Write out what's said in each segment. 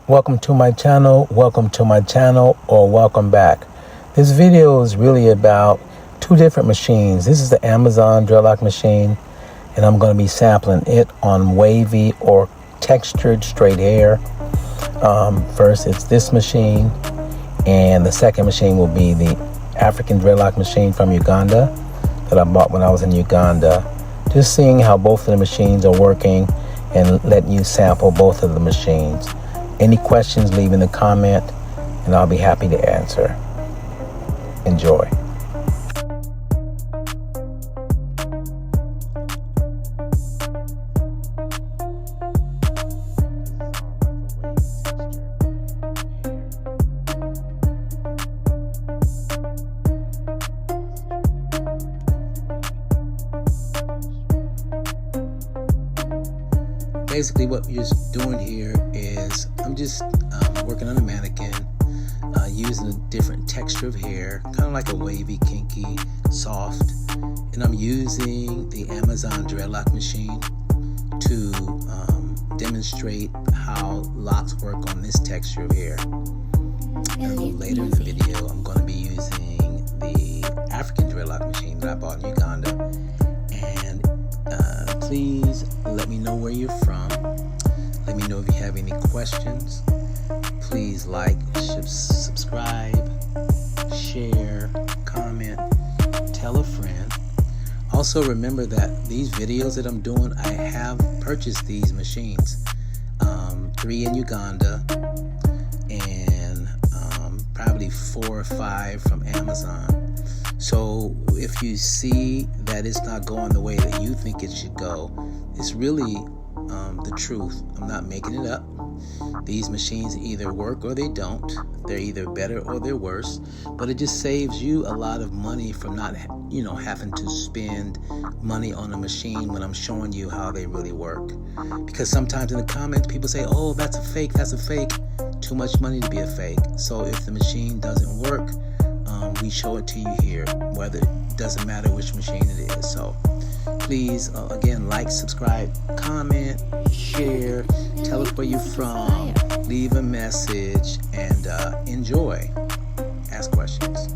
Welcome to my channel, or welcome back. This video is really about two different machines. This is the Amazon dreadlock machine, and I'm going to be sampling it on wavy or textured straight hair. First, it's this machine, and the second machine will be the African dreadlock machine from Uganda that I bought when I was in Uganda. Just seeing how both of the machines are working and letting you sample both of the machines. Any questions, leave in the comment, and I'll be happy to answer. Enjoy. Basically what you're doing here is I'm just working on a mannequin using a different texture of hair, kind of like a wavy, kinky, soft, and I'm using the Amazon dreadlock machine to demonstrate how locks work on this texture of hair. And a little later in the video I'm going to be using the African dreadlock machine that I bought in Uganda. And please let me know where you're from. Let me know if you have any questions. Please like, subscribe, share, comment, tell a friend. Also remember that these videos that I'm doing, I have purchased these machines, 3 in Uganda and probably 4 or 5 from Amazon. So if you see that it's not going the way that you think it should go, it's really the truth. I'm not making it up. These machines either work or they don't. They're either better or they're worse, but it just saves you a lot of money from not, having to spend money on a machine when I'm showing you how they really work. Because sometimes in the comments people say, oh, that's a fake, too much money to be a fake. So if the machine doesn't work, we show it to you here, whether it doesn't matter which machine it is. So please, again, like, subscribe, comment, share, tell us where you're from, leave a message, and enjoy. Ask questions.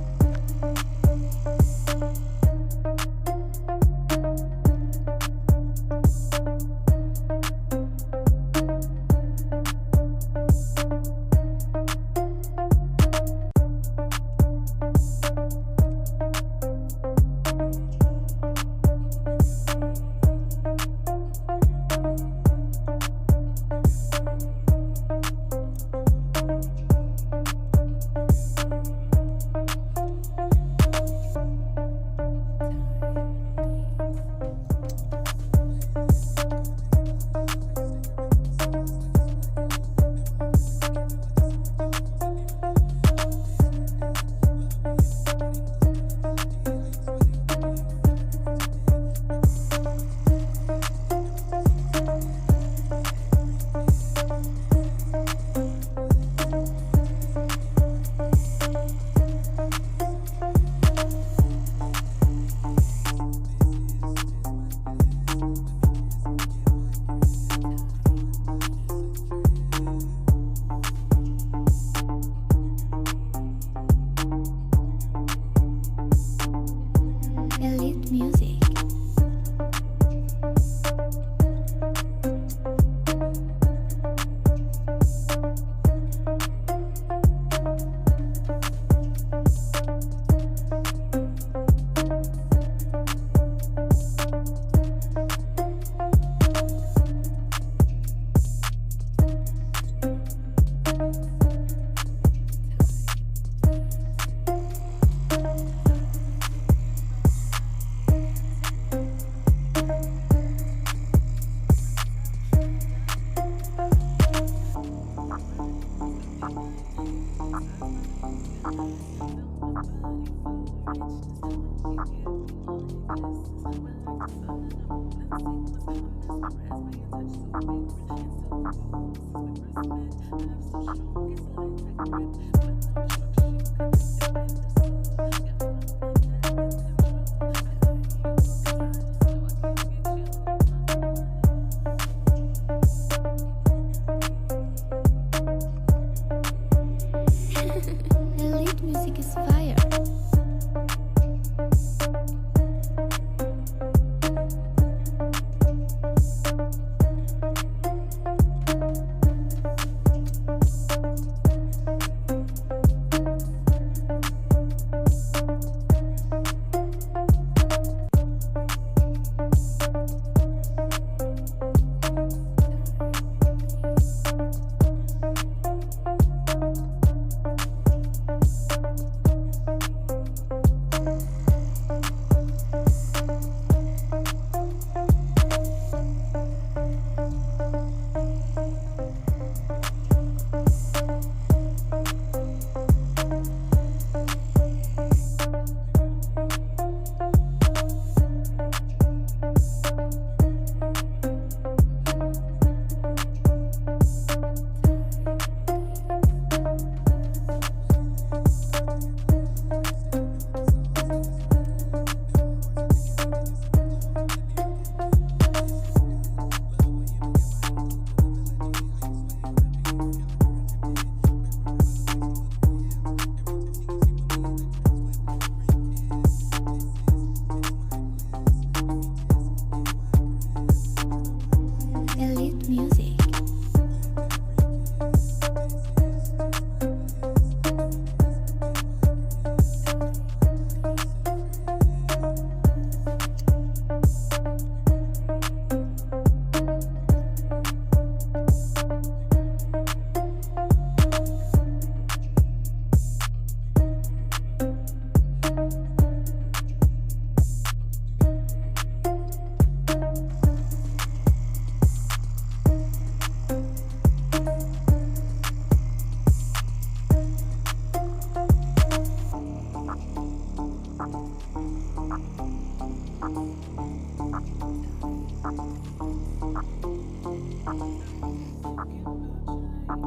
Music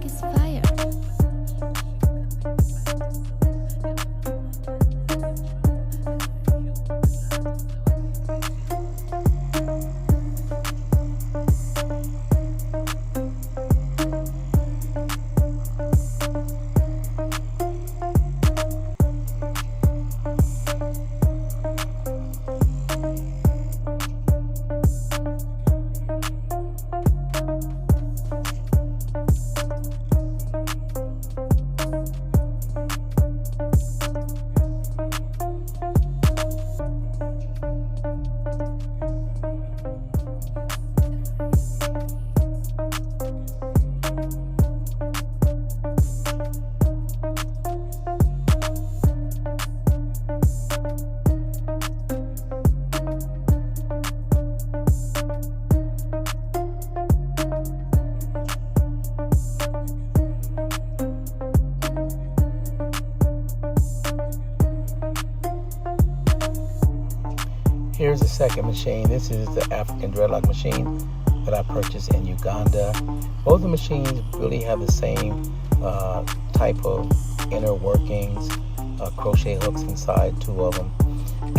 is fire. Here's the second machine. This is the African dreadlock machine that I purchased in Uganda. Both the machines really have the same type of inner workings, crochet hooks inside, 2 of them,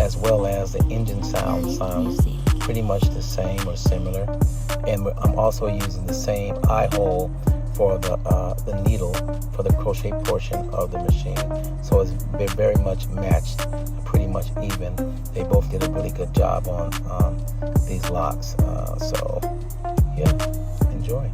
as well as the engine sounds pretty much the same or similar. And I'm also using the same eye hole for the needle for the crochet portion of the machine. So they're very much matched, pretty much even. They both did a really good job on these locks. So yeah, enjoy.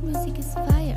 Music is fire.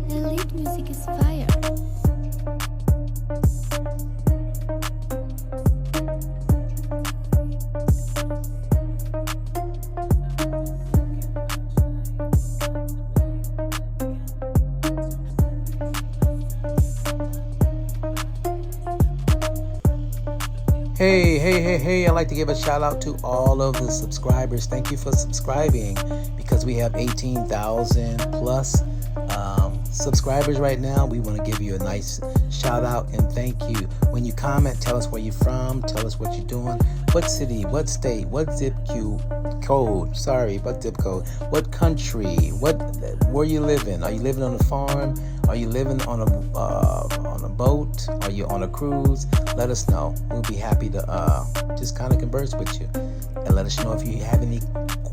Elite music is fire. Hey, I'd like to give a shout out to all of the subscribers. Thank you for subscribing, because we have 18,000 plus subscribers right now. We want to give you a nice shout out and thank you. When you comment, tell us where you're from, tell us what you're doing, what city, what state, what zip code, what country, where you living. Are you living on a farm? Are you living on a boat? Are you on a cruise? Let us know. We'll be happy to just kind of converse with you, and let us know if you have any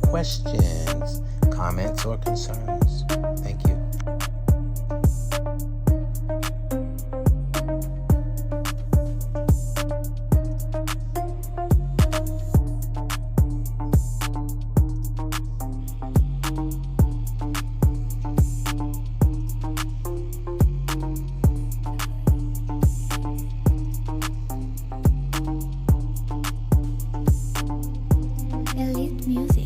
questions, comments, or concerns. Thank you. Elite music.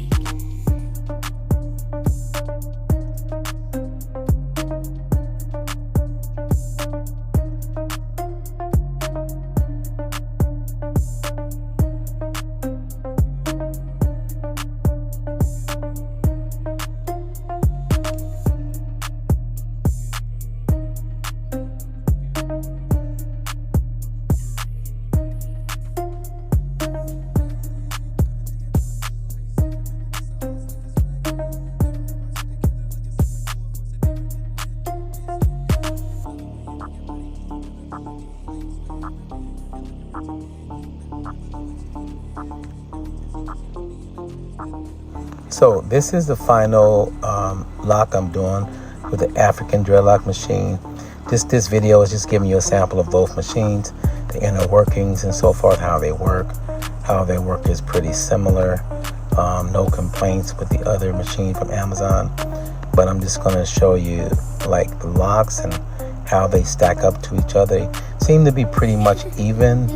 So this is the final lock I'm doing with the African dreadlock machine. This video is just giving you a sample of both machines, the inner workings and so forth, how they work. How they work is pretty similar. No complaints with the other machine from Amazon, but I'm just going to show you like the locks and how they stack up to each other. They seem to be pretty much even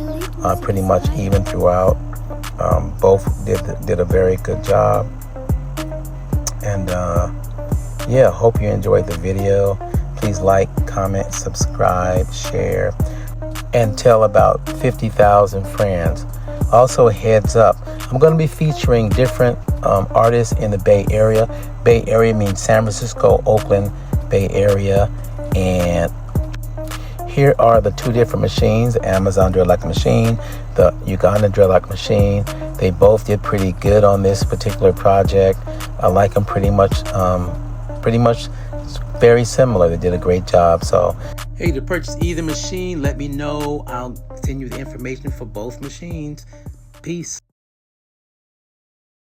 throughout. Both did a very good job. And yeah, hope you enjoyed the video. Please like, comment, subscribe, share, and tell about 50,000 friends. Also, heads up, I'm going to be featuring different artists in the Bay Area. Bay Area means San Francisco, Oakland, Bay Area. And here are the two different machines, the Amazon dreadlock machine, the Uganda dreadlock machine. They both did pretty good on this particular project. I like them pretty much very similar. They did a great job. So, hey, to purchase either machine, let me know. I'll send you the information for both machines. Peace.